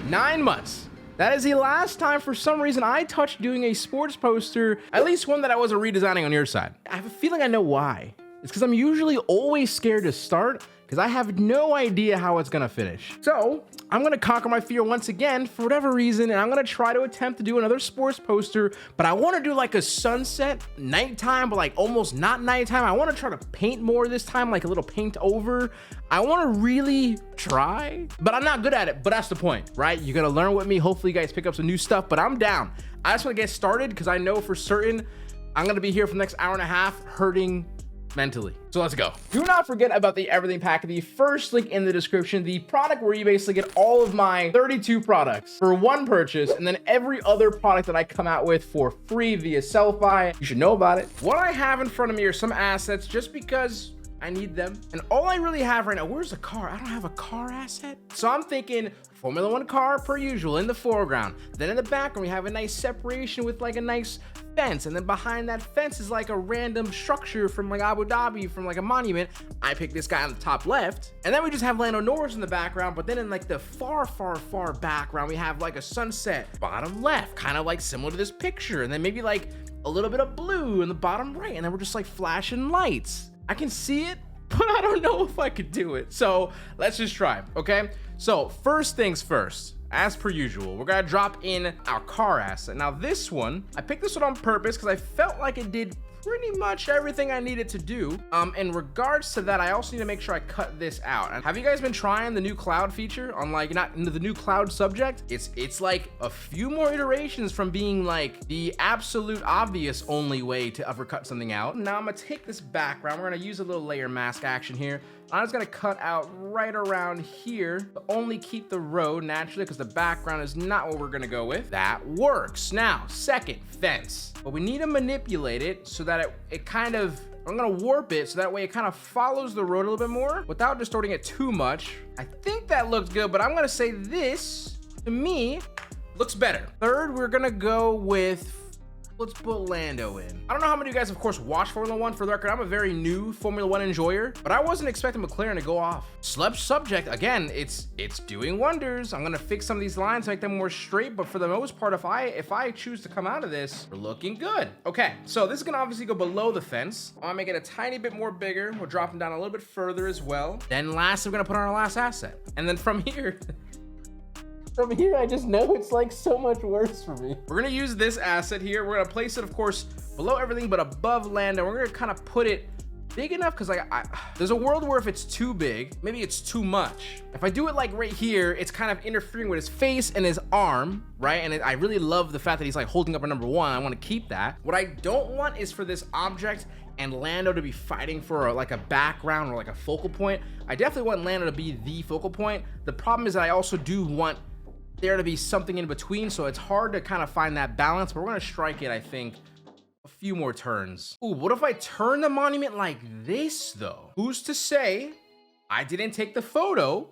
9 months. That is the last time, for some reason, I touched doing a sports poster, at least one that I wasn't redesigning on your side. I have a feeling I know why. It's because I'm usually always scared to start because I have no idea how it's gonna finish. So I'm gonna conquer my fear once again for whatever reason, and I'm gonna try to attempt to do another sports poster, but I wanna do like a sunset, nighttime, but like almost not nighttime. I wanna try to paint more this time, like a little paint over. I wanna really try, but I'm not good at it, but that's the point, right? You're gonna learn with me. Hopefully you guys pick up some new stuff, but I'm down. I just wanna get started because I know for certain I'm gonna be here for the next hour and a half hurting mentally. So let's go. Do not forget about the everything pack, the first link in the description, the product where you basically get all of my 32 products for one purchase, and then every other product that I come out with for free via Sellfy. You should know about it. What I have in front of me are some assets just because I need them. And all I really have right now, where's the car? I don't have a car asset. So I'm thinking Formula 1 car per usual in the foreground. Then in the background, we have a nice separation with like a nice fence. And then behind that fence is like a random structure from like Abu Dhabi, from like a monument. I picked this guy on the top left. And then we just have Lando Norris in the background. But then in like the far background, we have like a sunset bottom left, kind of like similar to this picture. And then maybe like a little bit of blue in the bottom right. And then we're just like flashing lights. I can see it, but I don't know if I could do it. So let's just try, okay? So first things first, as per usual, we're gonna drop in our car asset. Now this one, I picked this one on purpose because I felt like it did pretty much everything I needed to do. In regards to that, I also need to make sure I cut this out. And have you guys been trying the new cloud feature on like, not into the new cloud subject? It's like a few more iterations from being like the absolute obvious only way to ever cut something out. Now I'm gonna take this background. We're gonna use a little layer mask action here. I'm just gonna cut out right around here to only keep the road naturally because the background is not what we're gonna go with. That works. Now, second, fence. But we need to manipulate it so that it kind of, I'm gonna warp it so that way it kind of follows the road a little bit more without distorting it too much. I think that looks good, but I'm gonna say this, to me, looks better. Third, we're gonna go with, let's put Lando in. I don't know how many of you guys, of course, watch Formula 1. For the record, I'm a very new Formula 1 enjoyer, but I wasn't expecting McLaren to go off. Slept subject, again, it's doing wonders. I'm gonna fix some of these lines, make them more straight, but for the most part, if I choose to come out of this, we're looking good. Okay, so this is gonna obviously go below the fence. I wanna make it a tiny bit more bigger. We'll drop them down a little bit further as well. Then last, we're gonna put on our last asset. And then from here, I just know it's like so much worse for me. We're gonna use this asset here. We're gonna place it, of course, below everything but above Lando. We're gonna kind of put it big enough because like there's a world where if it's too big, maybe it's too much. If I do it like right here, it's kind of interfering with his face and his arm, right? And I really love the fact that he's like holding up a number one. I want to keep that. What I don't want is for this object and Lando to be fighting for like a background or like a focal point. I definitely want Lando to be the focal point. The problem is that I also do want there to be something in between, so it's hard to kind of find that balance, but we're gonna strike it, I think, a few more turns. Ooh, what if I turn the monument like this though? Who's to say I didn't take the photo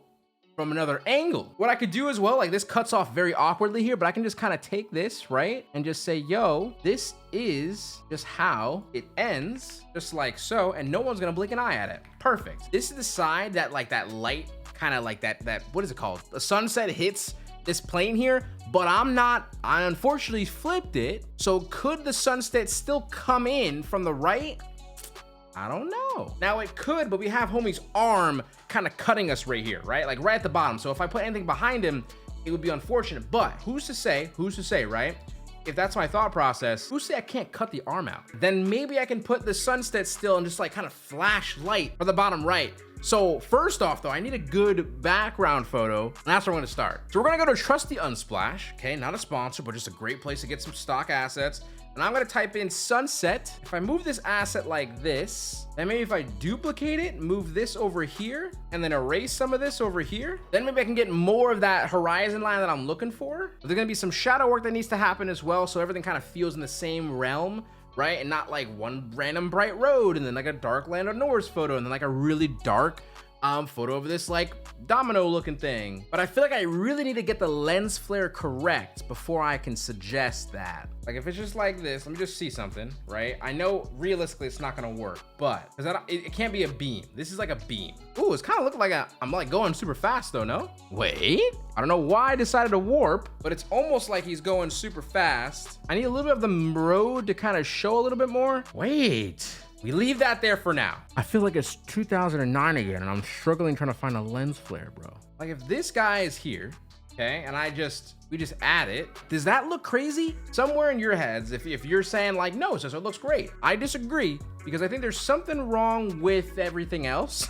from another angle? What I could do as well, like this cuts off very awkwardly here, but I can just kind of take this, right? And just say, yo, this is just how it ends, just like so, and no one's gonna blink an eye at it. Perfect. This is the side that like that light, kind of like that, what is it called? The sunset hits this plane here, but I unfortunately flipped it. So could the sunset still come in from the right? I don't know. Now it could, but we have homie's arm kind of cutting us right here, right? Like right at the bottom. So if I put anything behind him, it would be unfortunate, but who's to say, right? If that's my thought process, who's to say I can't cut the arm out? Then maybe I can put the sunset still and just like kind of flash light for the bottom right. So first off though, I need a good background photo, and that's where I'm gonna start. So we're gonna go to Trusty Unsplash, okay? Not a sponsor, but just a great place to get some stock assets. And I'm gonna type in sunset. If I move this asset like this, and maybe if I duplicate it, move this over here, and then erase some of this over here, then maybe I can get more of that horizon line that I'm looking for. There's gonna be some shadow work that needs to happen as well, so everything kind of feels in the same realm, right? And not like one random bright road, and then like a dark Lando Norris photo, and then like a really dark photo of this like domino looking thing. But I feel like I really need to get the lens flare correct before I can suggest that. Like if it's just like this, let me just see something, right? I know realistically it's not gonna work, but it can't be a beam. This is like a beam. Ooh, it's kind of looking like I'm like going super fast though, no? Wait, I don't know why I decided to warp, but it's almost like he's going super fast. I need a little bit of the road to kind of show a little bit more. Wait. We leave that there for now. I feel like it's 2009 again and I'm struggling trying to find a lens flare, bro. Like if this guy is here, okay, and we just add it, does that look crazy? Somewhere in your heads, if you're saying like, no, Seso, it looks great. I disagree because I think there's something wrong with everything else.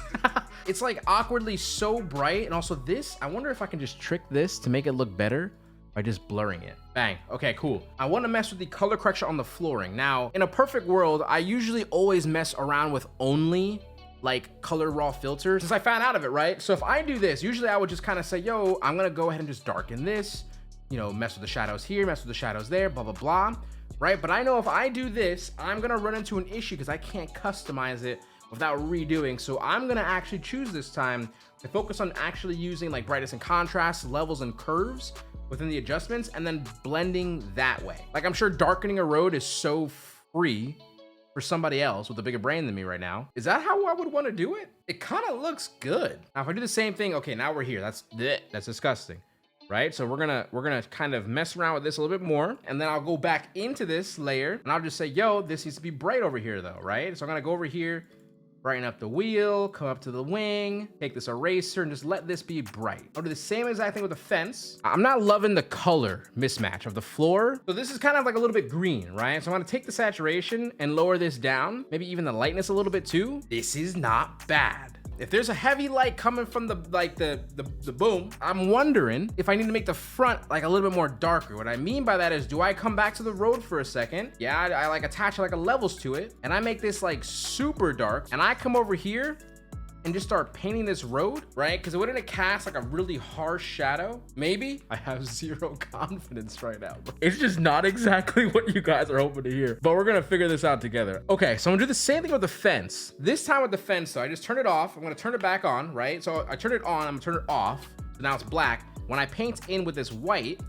It's like awkwardly so bright. And also this, I wonder if I can just trick this to make it look better by just blurring it. Bang. Okay, cool. I want to mess with the color correction on the flooring. Now, in a perfect world, I usually always mess around with only like color raw filters since I found out of it, right? So if I do this, usually I would just kind of say, yo, I'm gonna go ahead and just darken this, you know, mess with the shadows here, mess with the shadows there, blah, blah, blah, right? But I know if I do this, I'm gonna run into an issue because I can't customize it without redoing. So I'm gonna actually choose this time to focus on actually using like brightness and contrast, levels and curves within the adjustments, and then blending that way. Like I'm sure darkening a road is so free for somebody else with a bigger brain than me right now. Is that how I would want to do it? It kind of looks good. Now, if I do the same thing, okay, now we're here. That's disgusting, right? So we're gonna kind of mess around with this a little bit more, and then I'll go back into this layer, and I'll just say, yo, this needs to be bright over here though, right? So I'm gonna go over here, brighten up the wheel, come up to the wing, take this eraser and just let this be bright. I'll do the same exact thing with the fence. I'm not loving the color mismatch of the floor. So this is kind of like a little bit green, right? So I'm gonna take the saturation and lower this down, maybe even the lightness a little bit too. This is not bad. If there's a heavy light coming from the boom, I'm wondering if I need to make the front like a little bit more darker. What I mean by that is, do I come back to the road for a second? Yeah, I like attach like a levels to it, and I make this like super dark, and I come over here and just start painting this road, right? Because it wouldn't cast like a really harsh shadow. Maybe. I have zero confidence right now, bro. It's just not exactly what you guys are hoping to hear, but we're gonna figure this out together. Okay, so I'm gonna do the same thing with the fence. This time with the fence, though, I just turn it off. I'm gonna turn it back on, right? So I turn it on, I'm gonna turn it off. So now it's black. When I paint in with this white,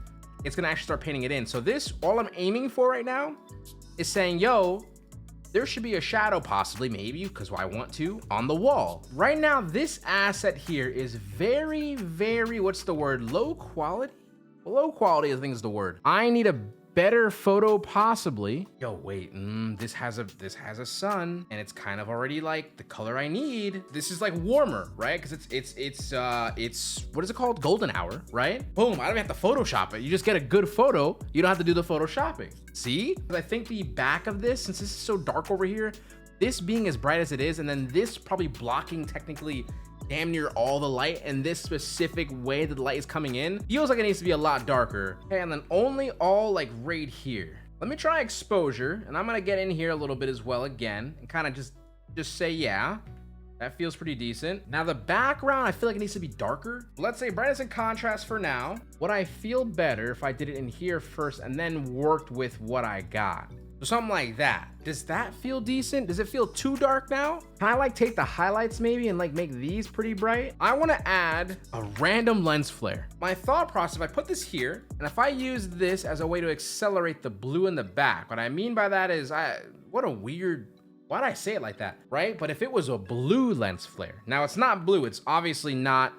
it's gonna actually start painting it in. So this, all I'm aiming for right now is saying, yo, there should be a shadow possibly, maybe, because I want to, on the wall. Right now, this asset here is very, very, what's the word? Low quality? Low quality, I think is the word. I need a better photo possibly. Yo, wait, this has a sun, and it's kind of already like the color I need. This is like warmer, right? Because it's what is it called? Golden hour, right? Boom, I don't even have to Photoshop it. You just get a good photo. You don't have to do the Photoshopping. See? I think the back of this, since this is so dark over here, this being as bright as it is, and then this probably blocking technically damn near all the light, and this specific way that the light is coming in feels like it needs to be a lot darker. Okay, and then only all like right here. Let me try exposure, and I'm gonna get in here a little bit as well again, and kind of just say, yeah, that feels pretty decent. Now the background, I feel like it needs to be darker. Let's say brightness and contrast for now. Would I feel better if I did it in here first and then worked with what I got? So something like that. Does that feel decent? Does it feel too dark now? Can I like take the highlights maybe and like make these pretty bright? I want to add a random lens flare. My thought process, if I put this here, and if I use this as a way to accelerate the blue in the back, what I mean by that is, what a weird, why'd I say it like that, right? But if it was a blue lens flare, now it's not blue, it's obviously not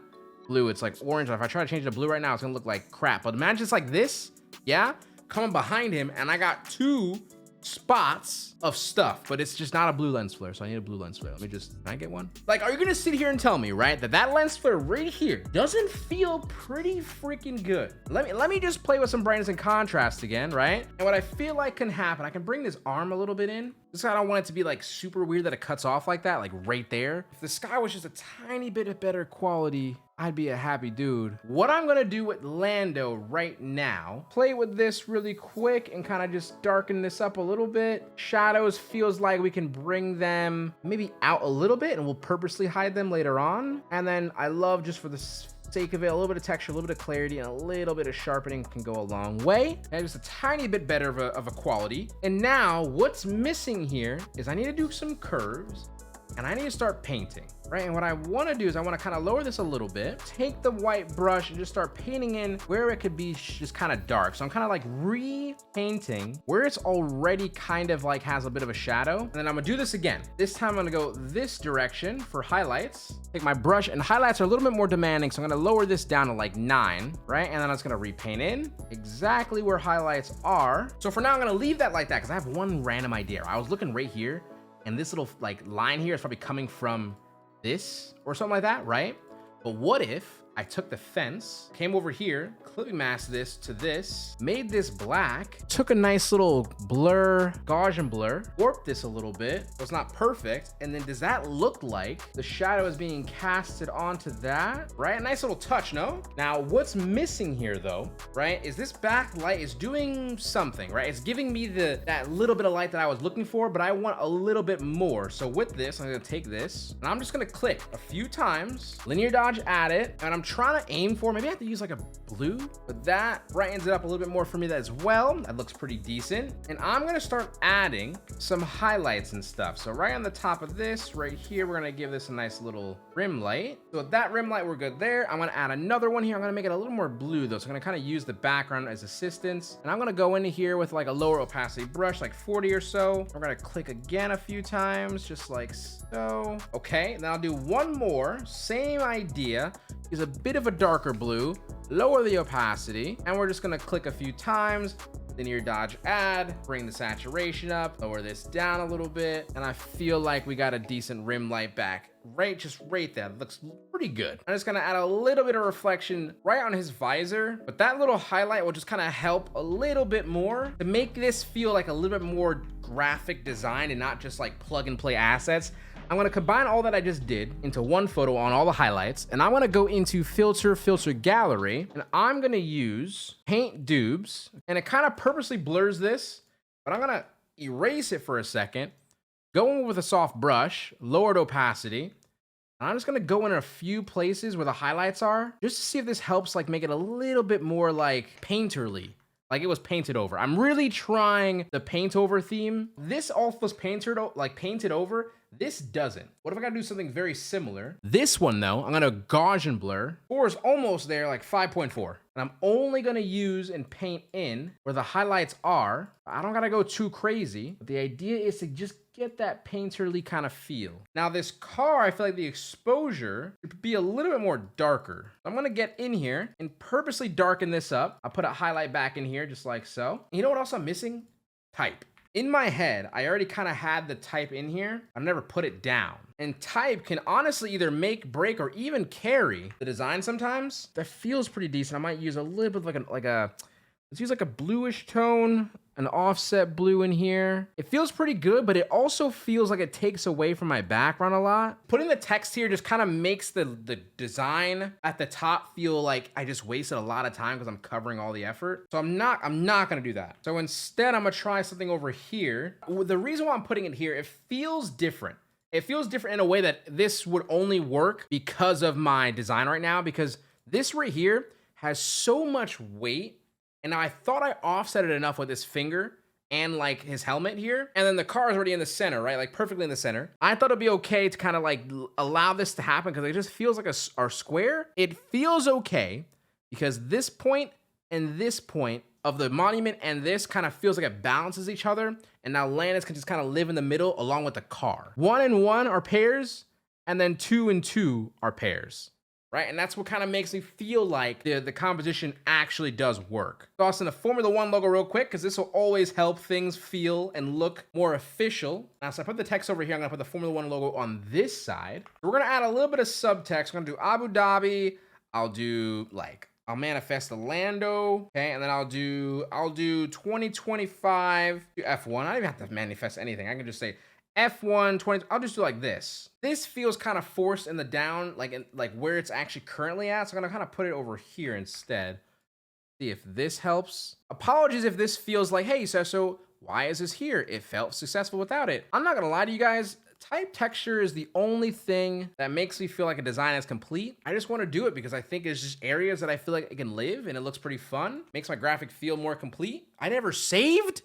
blue, it's like orange. If I try to change it to blue right now, it's gonna look like crap. But imagine it's like this, yeah? Coming behind him, and I got two spots of stuff, but it's just not a blue lens flare, so I need a blue lens flare. Can I get one? Like, are you gonna sit here and tell me, right, that lens flare right here doesn't feel pretty freaking good? Let me just play with some brightness and contrast again, right? And what I feel like can happen, I can bring this arm a little bit in. Just I don't want it to be like super weird that it cuts off like that, like right there. If the sky was just a tiny bit of better quality, I'd be a happy dude. What I'm gonna do with Lando right now, play with this really quick and kind of just darken this up a little bit. Shadows feels like we can bring them maybe out a little bit, and we'll purposely hide them later on. And then I love, just for the sake of it, a little bit of texture, a little bit of clarity, and a little bit of sharpening can go a long way. And just a tiny bit better of a quality. And now what's missing here is I need to do some curves. and I need to start painting, right? And what I want to do is I want to kind of lower this a little bit, take the white brush and just start painting in where it could be just kind of dark. So I'm kind of like repainting where it's already kind of like has a bit of a shadow. And then I'm gonna do this again. This time I'm gonna go this direction for highlights. Take my brush, and highlights are a little bit more demanding, so I'm gonna lower this down to like 9, right? And then I'm just gonna repaint in exactly where highlights are. So for now, I'm gonna leave that like that because I have one random idea. I was looking right here, and this little like line here is probably coming from this or something like that, right? But what if I took the fence, came over here, clipping masked this to this, made this black, took a nice little blur, Gaussian blur, warped this a little bit, so it's not perfect, and then does that look like the shadow is being casted onto that, right? A nice little touch, no? Now, what's missing here though, right, is this backlight is doing something, right? It's giving me that little bit of light that I was looking for, but I want a little bit more. So with this, I'm gonna take this, and I'm just gonna click a few times, linear dodge at it, and I'm trying to aim for, maybe I have to use like a blue, but that brightens it up a little bit more for me as well. That looks pretty decent. And I'm gonna start adding some highlights and stuff. So right on the top of this, right here, we're gonna give this a nice little rim light. So with that rim light, we're good there. I'm gonna add another one here. I'm gonna make it a little more blue though. So I'm gonna kind of use the background as assistance. And I'm gonna go into here with like a lower opacity brush, like 40 or so. We're gonna click again a few times, just like so. Okay, then I'll do one more, same idea. Use a bit of a darker blue, lower the opacity, and we're just gonna click a few times, linear dodge add, bring the saturation up, lower this down a little bit, and I feel like we got a decent rim light back. Just right there, looks pretty good. I'm just gonna add a little bit of reflection right on his visor, but that little highlight will just kind of help a little bit more to make this feel like a little bit more graphic design and not just like plug and play assets. I'm gonna combine all that I just did into one photo on all the highlights, and I'm gonna go into filter gallery, and I'm gonna use paint dubs, and it kind of purposely blurs this, but I'm gonna erase it for a second, go in with a soft brush, lowered opacity, and I'm just gonna go in a few places where the highlights are, just to see if this helps like make it a little bit more like painterly, like it was painted over. I'm really trying the paint over theme. This all was painted over. This doesn't. What if I gotta do something very similar? This one though, I'm gonna Gaussian blur. 4 is almost there, like 5.4. And I'm only gonna use and paint in where the highlights are. I don't gotta go too crazy. But the idea is to just get that painterly kind of feel. Now this car, I feel like the exposure could be a little bit more darker. I'm gonna get in here and purposely darken this up. I'll put a highlight back in here just like so. And you know what else I'm missing? Type. In my head, I already kind of had the type in here. I've never put it down. And type can honestly either make, break, or even carry the design sometimes. That feels pretty decent. I might use a little bit let's use like a bluish tone, an offset blue in here. It feels pretty good, but it also feels like it takes away from my background a lot. Putting the text here just kind of makes the design at the top feel like I just wasted a lot of time because I'm covering all the effort. So I'm not gonna do that. So instead, I'm gonna try something over here. The reason why I'm putting it here, it feels different. It feels different in a way that this would only work because of my design right now, because this right here has so much weight. And now I thought I offset it enough with this finger and like his helmet here. And then the car is already in the center, right? Like perfectly in the center. I thought it'd be okay to kind of like allow this to happen because it just feels like our square. It feels okay because this point and this point of the monument and this kind of feels like it balances each other. And now Landis can just kind of live in the middle along with the car. 1 and 1 are pairs, and then 2 and 2 are pairs. Right? And that's what kind of makes me feel like the composition actually does work. Toss in the Formula 1 logo real quick, because this will always help things feel and look more official. Now, so I put the text over here. I'm gonna put the Formula 1 logo on this side. We're gonna add a little bit of subtext. We're gonna do Abu Dhabi. I'll manifest the Lando, okay? And then I'll do 2025 F1. I don't even have to manifest anything. I can just say F1 20. I'll just do like this. This feels kind of forced in the down, like where it's actually currently at. So I'm gonna kind of put it over here instead. See if this helps. Apologies if this feels like, hey, Seso, why is this here? It felt successful without it. I'm not gonna lie to you guys. Type texture is the only thing that makes me feel like a design is complete. I just want to do it because I think it's just areas that I feel like it can live and it looks pretty fun. Makes my graphic feel more complete. I never saved.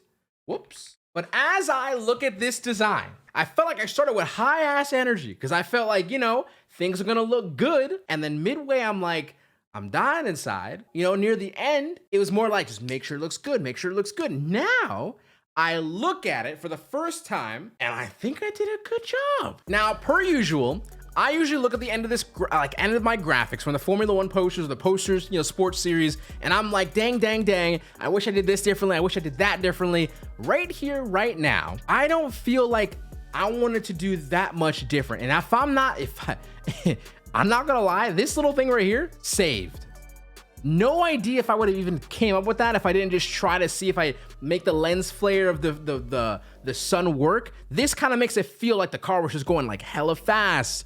Whoops. But as I look at this design, I felt like I started with high ass energy because I felt like, you know, things are gonna look good. And then midway, I'm like, I'm dying inside. You know, near the end, it was more like, just make sure it looks good, make sure it looks good. Now, I look at it for the first time and I think I did a good job. Now, per usual, I usually look at the end of this, end of my graphics from the Formula One posters, or the posters, you know, sports series, and I'm like, dang, I wish I did this differently, I wish I did that differently. Right here, right now, I don't feel like I wanted to do that much different. And I'm not gonna lie, this little thing right here, saved. No idea if I would have even came up with that if I didn't just try to see if I make the lens flare of the sun work. This kind of makes it feel like the car was just going like hella fast.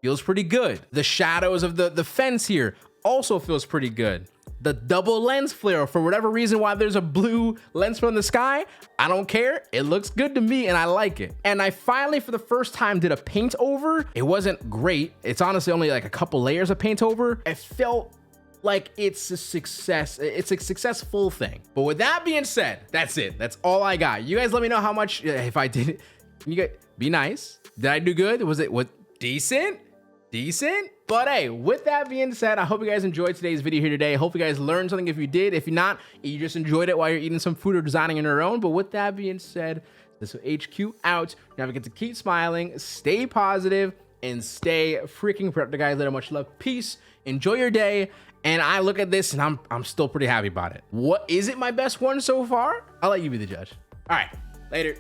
Feels pretty good. The shadows of the fence here also feels pretty good. The double lens flare, for whatever reason why there's a blue lens flare in the sky, I don't care. It looks good to me and I like it. And I finally, for the first time, did a paint over. It wasn't great. It's honestly only like a couple layers of paint over. It felt like it's a success. It's a successful thing. But with that being said, that's it. That's all I got. You guys let me know how much, if I did it. You guys be nice. Did I do good? Was it decent? Decent? But hey, with that being said, I hope you guys enjoyed today's video here today. I hope you guys learned something. If you did, if you're not, you just enjoyed it while you're eating some food or designing on your own. But with that being said, this is HQ out. Now we get to keep smiling, stay positive, and stay freaking productive, guys. Later, much love, peace, enjoy your day. And I look at this and I'm still pretty happy about it. What is it, my best one so far? I'll let you be the judge. All right, later.